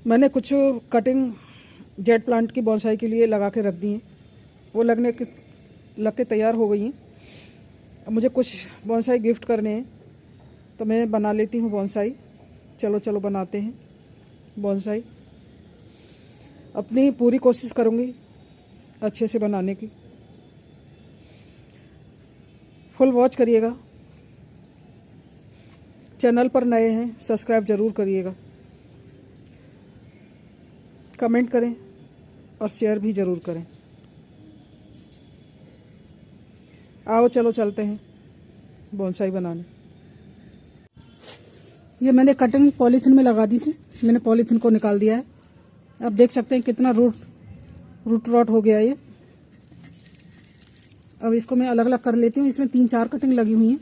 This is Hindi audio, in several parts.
मैंने कुछ कटिंग जेट प्लांट की बॉन्साई के लिए लगा के रख दी हैं। वो लग के तैयार हो गई हैं। अब मुझे कुछ बॉन्साई गिफ्ट करने हैं, तो मैं बना लेती हूँ बॉन्साई। चलो बनाते हैं बॉन्साई। अपनी पूरी कोशिश करूँगी अच्छे से बनाने की। फुल वॉच करिएगा। चैनल पर नए हैं सब्सक्राइब ज़रूर करिएगा। कमेंट करें और शेयर भी ज़रूर करें। आओ चलो चलते हैं बॉन्साई बनाने। ये मैंने कटिंग पॉलीथीन में लगा दी थी। मैंने पॉलीथीन को निकाल दिया है। अब देख सकते हैं कितना रूट रॉट हो गया ये। अब इसको मैं अलग अलग कर लेती हूँ। इसमें 3-4 कटिंग लगी हुई हैं।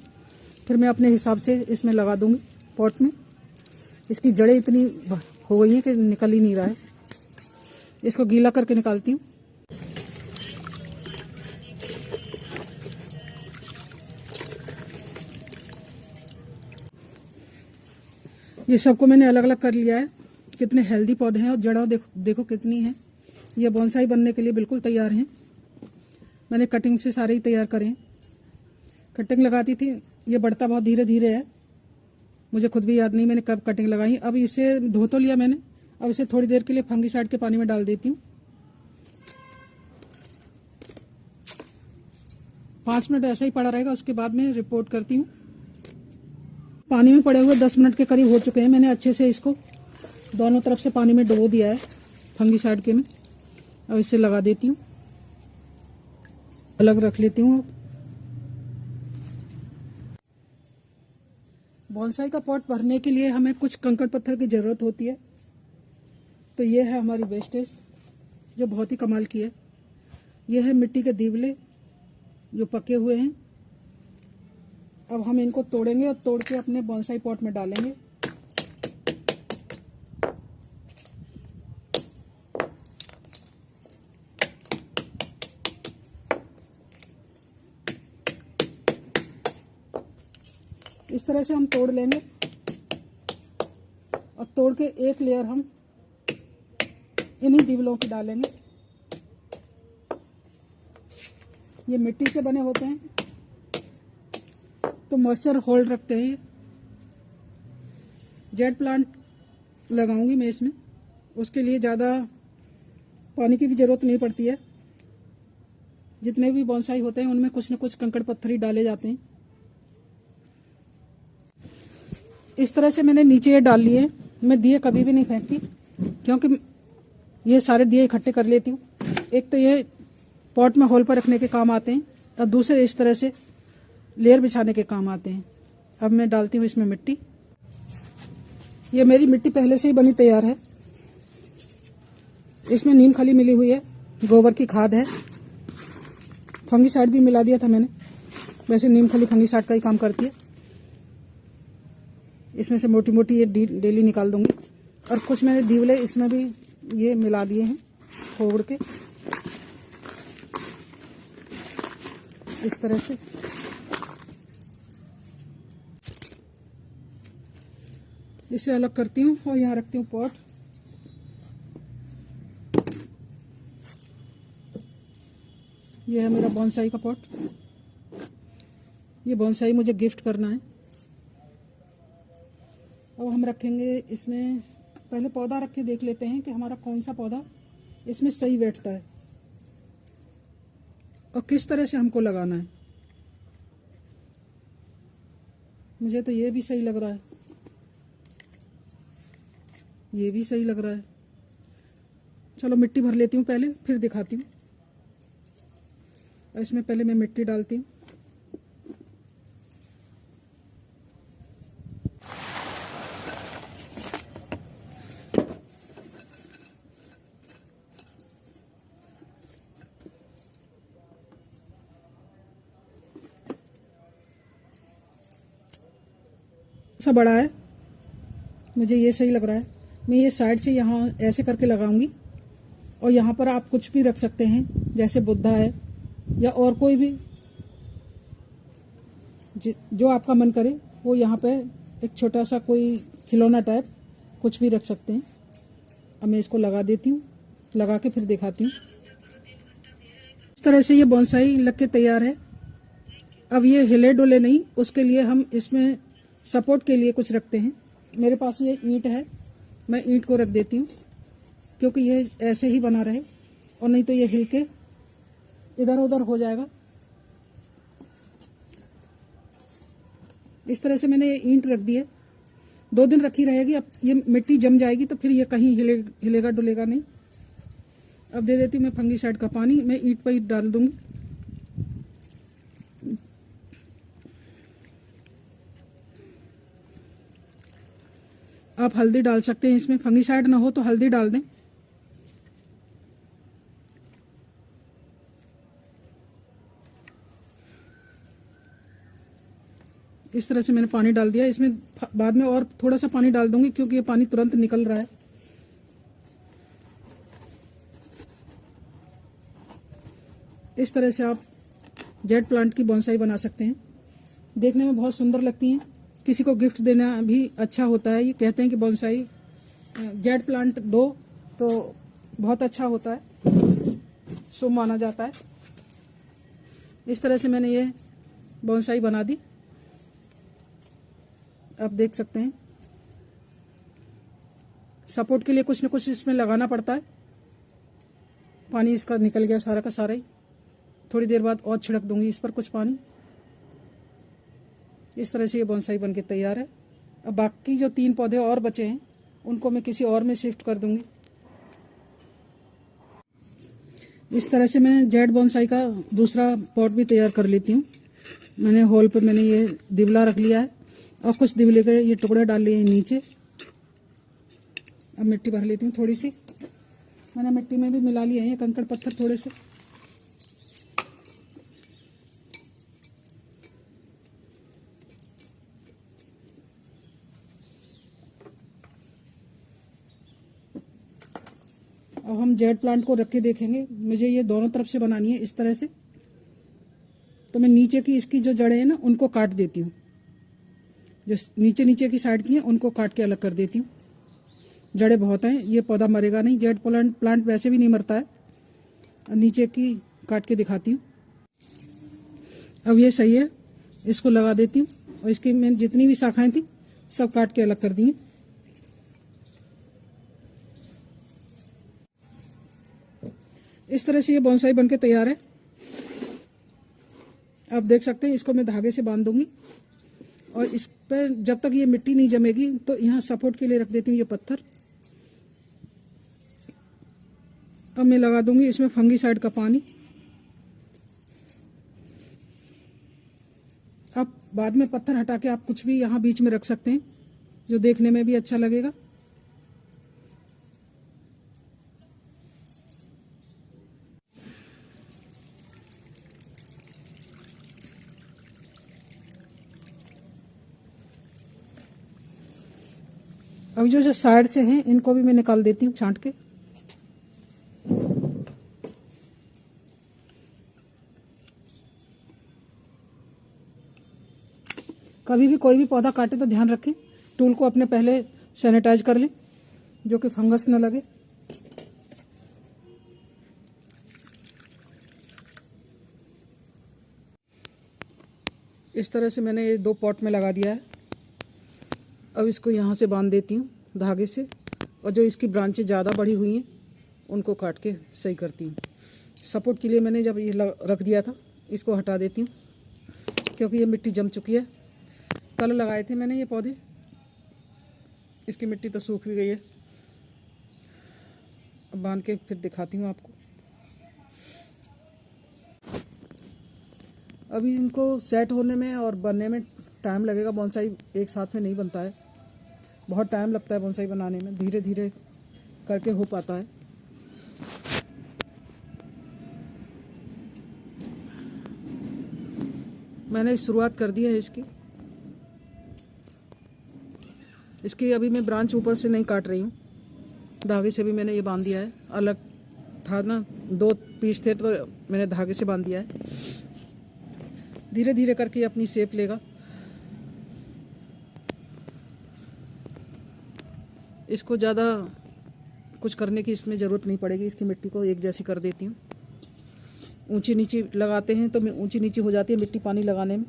फिर मैं अपने हिसाब से इसमें लगा दूंगी पॉट में। इसकी जड़ें इतनी हो गई हैं कि निकल ही नहीं रहा है। इसको गीला करके निकालती हूँ। ये सबको मैंने अलग अलग कर लिया है। कितने हेल्दी पौधे हैं और जड़ों देखो कितनी है। ये बॉन्साई बनने के लिए बिल्कुल तैयार हैं। मैंने कटिंग से सारे ही तैयार करे हैं। कटिंग लगाती थी, ये बढ़ता बहुत धीरे धीरे है। मुझे खुद भी याद नहीं मैंने कब कटिंग लगाई। अब इसे धो तो लिया मैंने। अब इसे थोड़ी देर के लिए फंगीसाइड के पानी में डाल देती हूँ। 5 मिनट ऐसा ही पड़ा रहेगा, उसके बाद मैं रिपोर्ट करती हूँ। पानी में पड़े हुए 10 मिनट के करीब हो चुके हैं। मैंने अच्छे से इसको दोनों तरफ से पानी में डुबो दिया है फंगीसाइड के में। अब इसे लगा देती हूँ, अलग रख लेती हूँ। बॉन्साई का पॉट भरने के लिए हमें कुछ कंकड़ पत्थर की ज़रूरत होती है। तो ये है हमारी वेस्टेज जो बहुत ही कमाल की है। ये है मिट्टी के दीवले जो पके हुए हैं। अब हम इनको तोड़ेंगे और तोड़ के अपने बॉन्साई पॉट में डालेंगे। इस तरह से हम तोड़ लेंगे और तोड़ के एक लेयर हम इन्हीं दीवलों की डालेंगे। ये मिट्टी से बने होते हैं तो मॉइस्चर होल्ड रखते हैं। जेट प्लांट लगाऊंगी मैं इसमें, उसके लिए ज़्यादा पानी की भी ज़रूरत नहीं पड़ती है। जितने भी बॉन्साई होते हैं उनमें कुछ न कुछ कंकड़ पत्थर ही डाले जाते हैं। इस तरह से मैंने नीचे ये डाल लिए। मैं दिए कभी भी नहीं फेंकती, क्योंकि ये सारे दिए इकट्ठे कर लेती हूँ। एक तो ये पॉट में होल पर रखने के काम आते हैं और दूसरे इस तरह से लेयर बिछाने के काम आते हैं। अब मैं डालती हूँ इसमें मिट्टी। ये मेरी मिट्टी पहले से ही बनी तैयार है। इसमें नीम खली मिली हुई है, गोबर की खाद है, फंगीसाइड भी मिला दिया था मैंने। वैसे नीम खली फंगीसाइड का ही काम करती है। इसमें से मोटी मोटी ये डेली निकाल दूंगी। और कुछ मैंने दीवले इसमें भी ये मिला दिए हैं फोड़ के इस तरह से। इसे अलग करती हूँ और यहाँ रखती हूँ पॉट। ये है मेरा बॉन्साई का पॉट। ये बॉन्साई मुझे गिफ्ट करना है। अब हम रखेंगे इसमें, पहले पौधा रख के देख लेते हैं कि हमारा कौन सा पौधा इसमें सही बैठता है और किस तरह से हमको लगाना है। मुझे तो ये भी सही लग रहा है, ये भी सही लग रहा है। चलो मिट्टी भर लेती हूँ पहले, फिर दिखाती हूँ। इसमें पहले मैं मिट्टी डालती हूँ। सा बड़ा है, मुझे ये सही लग रहा है। मैं ये साइड से यहाँ ऐसे करके लगाऊंगी और यहाँ पर आप कुछ भी रख सकते हैं, जैसे बुद्धा है या और कोई भी जो आपका मन करे वो यहाँ पे एक छोटा सा कोई खिलौना टाइप कुछ भी रख सकते हैं। अब मैं इसको लगा देती हूँ, लगा के फिर दिखाती हूँ। इस तरह से ये बोनसाई लग के तैयार है। अब ये हिले डुले नहीं, उसके लिए हम इसमें सपोर्ट के लिए कुछ रखते हैं। मेरे पास ये ईंट है, मैं ईंट को रख देती हूँ क्योंकि ये ऐसे ही बना रहे, और नहीं तो ये हिल के इधर उधर हो जाएगा। इस तरह से मैंने ये ईंट रख दी है, 2 दिन रखी रहेगी। अब ये मिट्टी जम जाएगी तो फिर ये कहीं हिलेगा डुलेगा नहीं। अब दे देती हूँ मैं फंगीसाइड का पानी, मैं ईंट पर ही डाल दूंगी। आप हल्दी डाल सकते हैं इसमें, फंगीसाइड ना हो तो हल्दी डाल दें। इस तरह से मैंने पानी डाल दिया। इसमें बाद में और थोड़ा सा पानी डाल दूंगी क्योंकि ये पानी तुरंत निकल रहा है। इस तरह से आप जेड प्लांट की बोनसाई बना सकते हैं। देखने में बहुत सुंदर लगती हैं, किसी को गिफ्ट देना भी अच्छा होता है। ये कहते हैं कि बोनसाई जेड प्लांट दो तो बहुत अच्छा होता है, शुभ माना जाता है। इस तरह से मैंने ये बोनसाई बना दी। आप देख सकते हैं, सपोर्ट के लिए कुछ न कुछ इसमें लगाना पड़ता है। पानी इसका निकल गया सारा का सारा ही, थोड़ी देर बाद और छिड़क दूंगी इस पर कुछ पानी। इस तरह से ये बोनसाई बनके तैयार है। अब बाकी जो 3 पौधे और बचे हैं उनको मैं किसी और में शिफ्ट कर दूंगी। इस तरह से मैं जेड बोनसाई का दूसरा पॉट भी तैयार कर लेती हूँ। मैंने होल पे मैंने ये दिवला रख लिया है और कुछ दिवले के ये टुकड़े डाल लिए हैं नीचे। अब मिट्टी भर लेती हूँ थोड़ी सी, मैंने मिट्टी में भी मिला लिए हैं कंकड़ पत्थर थोड़े से। अब हम जेड प्लांट को रख के देखेंगे। मुझे ये दोनों तरफ से बनानी है इस तरह से, तो मैं नीचे की इसकी जो जड़ें हैं ना उनको काट देती हूँ। जो नीचे की साइड की हैं उनको काट के अलग कर देती हूँ। जड़ें बहुत हैं, ये पौधा मरेगा नहीं। जेड प्लांट वैसे भी नहीं मरता है। नीचे की काट के दिखाती हूँ। अब ये सही है, इसको लगा देती हूँ। और इसकी मैं जितनी भी शाखाएं थी सब काट के अलग कर दी हैं। इस तरह से ये बोनसाई बनके तैयार है। आप देख सकते हैं, इसको मैं धागे से बांध दूंगी और इस पर जब तक ये मिट्टी नहीं जमेगी तो यहाँ सपोर्ट के लिए रख देती हूँ ये पत्थर। अब मैं लगा दूंगी इसमें फंगीसाइड का पानी। अब बाद में पत्थर हटा के आप कुछ भी यहाँ बीच में रख सकते हैं जो देखने में भी अच्छा लगेगा। अब जो साइड से हैं इनको भी मैं निकाल देती हूँ छांट के। कभी भी कोई भी पौधा काटे तो ध्यान रखें, टूल को अपने पहले सैनिटाइज कर लें जो कि फंगस न लगे। इस तरह से मैंने ये 2 पॉट में लगा दिया है। अब इसको यहाँ से बांध देती हूँ धागे से, और जो इसकी ब्रांचें ज़्यादा बढ़ी हुई हैं उनको काट के सही करती हूँ। सपोर्ट के लिए मैंने जब ये रख दिया था इसको हटा देती हूँ क्योंकि ये मिट्टी जम चुकी है। कल लगाए थे मैंने ये पौधे, इसकी मिट्टी तो सूख भी गई है। अब बांध के फिर दिखाती हूँ आपको। अभी इनको सेट होने में और बनने में टाइम लगेगा। बोनसाई एक साथ में नहीं बनता है, बहुत टाइम लगता है बोनसाई बनाने में, धीरे धीरे करके हो पाता है। मैंने शुरुआत कर दी है इसकी अभी मैं ब्रांच ऊपर से नहीं काट रही हूँ, धागे से भी मैंने ये बांध दिया है। अलग था ना, 2 पीस थे तो मैंने धागे से बांध दिया है। धीरे धीरे करके ये अपनी शेप लेगा। इसको ज़्यादा कुछ करने की इसमें ज़रूरत नहीं पड़ेगी। इसकी मिट्टी को एक जैसी कर देती हूँ। ऊंची नीची लगाते हैं तो ऊंची नीची हो जाती है मिट्टी पानी लगाने में।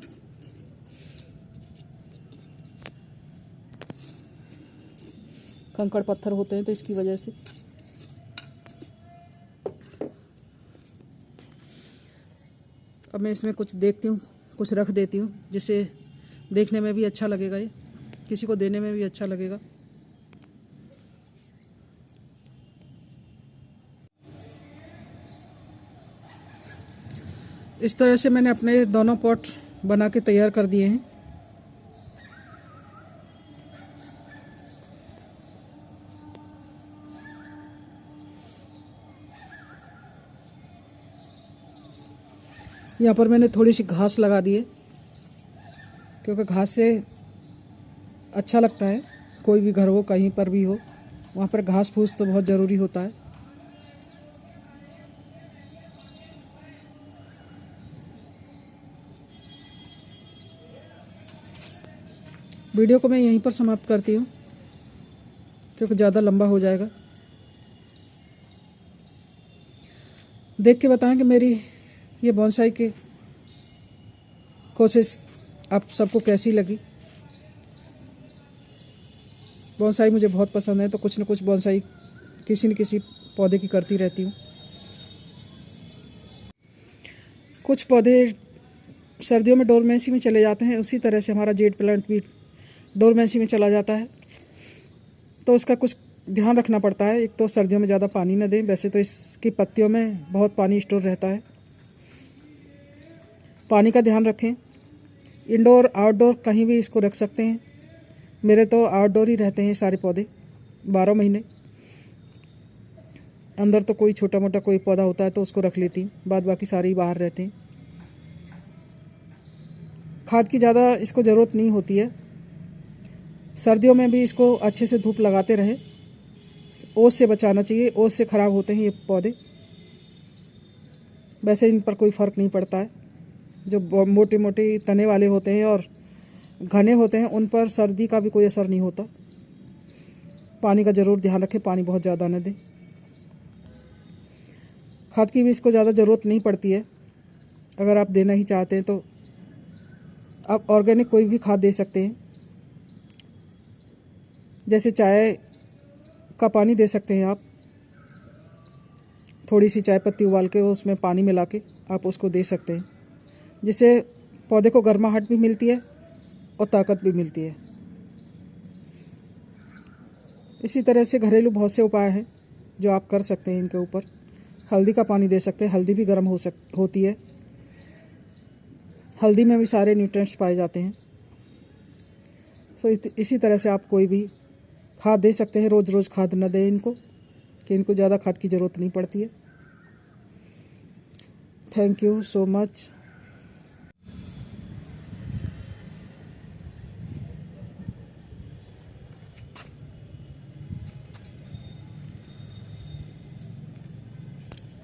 कंकड़ पत्थर होते हैं तो इसकी वजह से। अब मैं इसमें कुछ देखती हूँ, कुछ रख देती हूँ जिससे देखने में भी अच्छा लगेगा, ये किसी को देने में भी अच्छा लगेगा। इस तरह से मैंने अपने दोनों पॉट बना के तैयार कर दिए हैं। यहाँ पर मैंने थोड़ी सी घास लगा दी है क्योंकि घास से अच्छा लगता है। कोई भी घर हो, कहीं पर भी हो, वहाँ पर घास फूस तो बहुत ज़रूरी होता है। वीडियो को मैं यहीं पर समाप्त करती हूँ क्योंकि ज़्यादा लंबा हो जाएगा। देख के बताएं कि मेरी ये बोनसाई की कोशिश आप सबको कैसी लगी। बोनसाई मुझे बहुत पसंद है तो कुछ न कुछ बोनसाई किसी न किसी पौधे की करती रहती हूँ। कुछ पौधे सर्दियों में डोरमेंसी में चले जाते हैं, उसी तरह से हमारा जेड प्लांट भी डोरमेंसी में चला जाता है, तो उसका कुछ ध्यान रखना पड़ता है। एक तो सर्दियों में ज़्यादा पानी न दें, वैसे तो इसकी पत्तियों में बहुत पानी स्टोर रहता है। पानी का ध्यान रखें। इंडोर आउटडोर कहीं भी इसको रख सकते हैं। मेरे तो आउटडोर ही रहते हैं सारे पौधे 12 महीने। अंदर तो कोई छोटा मोटा कोई पौधा होता है तो उसको रख लेती हूँ, बाद बाकी सारे ही बाहर रहते हैं। खाद की ज़्यादा इसको ज़रूरत नहीं होती है। सर्दियों में भी इसको अच्छे से धूप लगाते रहें। ओस से बचाना चाहिए, ओस से ख़राब होते हैं ये पौधे। वैसे इन पर कोई फ़र्क नहीं पड़ता है। जो मोटे मोटे तने वाले होते हैं और घने होते हैं उन पर सर्दी का भी कोई असर नहीं होता। पानी का ज़रूर ध्यान रखें, पानी बहुत ज़्यादा न दें। खाद की भी इसको ज़्यादा ज़रूरत नहीं पड़ती है। अगर आप देना ही चाहते हैं तो आप ऑर्गेनिक कोई भी खाद दे सकते हैं। जैसे चाय का पानी दे सकते हैं आप, थोड़ी सी चाय पत्ती उबाल के उसमें पानी मिला के आप उसको दे सकते हैं, जिससे पौधे को गर्माहट भी मिलती है और ताकत भी मिलती है। इसी तरह से घरेलू बहुत से उपाय हैं जो आप कर सकते हैं इनके ऊपर। हल्दी का पानी दे सकते हैं, हल्दी भी गर्म होती है। हल्दी में भी सारे न्यूट्रिएंट्स पाए जाते हैं। सो इसी तरह से आप कोई भी खाद दे सकते हैं। रोज़ रोज़ खाद न दें इनको, कि इनको ज़्यादा खाद की ज़रूरत नहीं पड़ती है। Thank you so much.